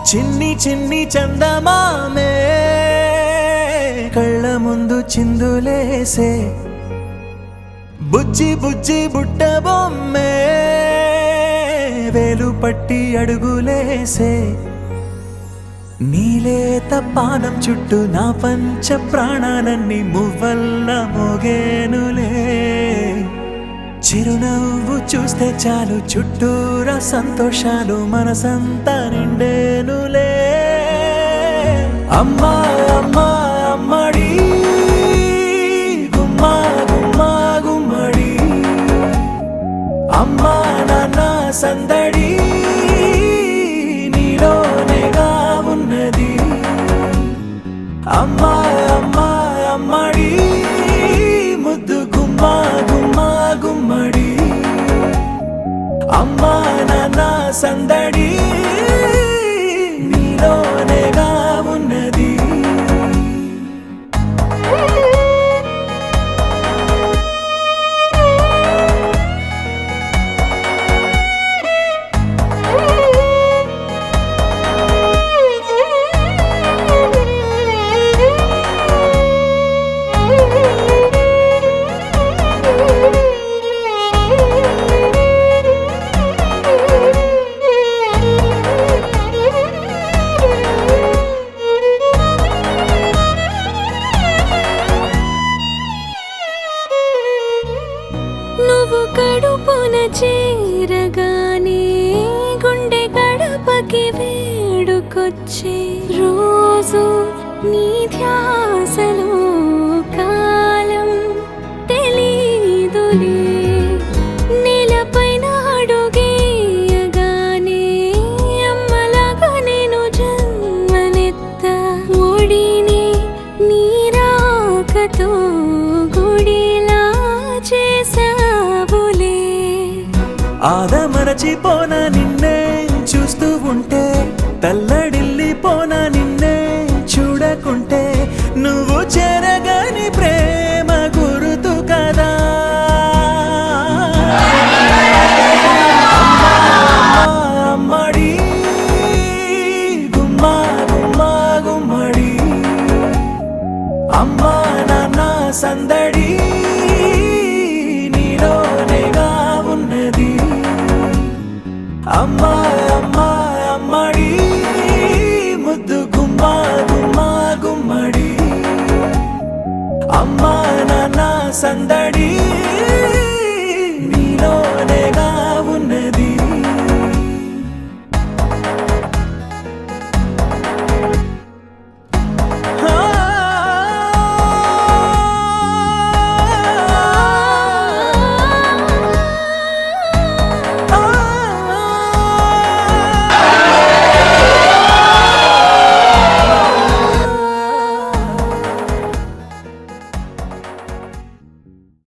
చిన్ని చిన్ని చందమామే కళ్ళ ముందు చిందులేసే బుజ్జి బుజ్జి బుట్ట బొమ్మే వేలు పట్టి అడుగులేసే నీలేత పానం చుట్టూ నా పంచ ప్రాణాలన్నీ మువ్వల్ల మోగేనులే చిరునవ్వు చూస్తే చాలు చుట్టూరా సంతోషాలు మనసంతా నిండేనులే అమ్మా అమ్మా అమ్మడి గుమ్మా గుమ్మా గుమ్మడి అమ్మా నాన్న సందడి నీలోనేగా ఉన్నది అమ్మా అమ్మా అమ్మడి ముద్దు గుమ్మా గుమ్మా గుమ్మడి అమ్మా నాన్న సందడి నీలోనేగా ఉన్నది నువ్వు కడుపున చేరగానే గుండె గడపకి వేడుకొచ్చే రోజు నీ ధ్యాసలో కాలం తెలీదులే నేలపైన అడుగేయగానే అమ్మలాగా నేను జన్మనెత్త ఒడిని నీ రాకతో గుడిలా చేసావులే ఆదమరచిపోనా నిన్నే చూస్తూ ఉంటే తల్లడిల్లిపోనా నిన్నే చూడకుంటే నువ్వు చెరగని ప్రేమ గురుతు కదా అమ్మడి గుమ్మా గుమ్మా గుమ్మడి అమ్మా నాన్న సందడి నీలోనేగా ఉన్నది అమ్మా అమ్మా అమ్మడి ముద్దు గుమ్మా గుమ్మా గుమ్మడి అమ్మా నాన్న సందడి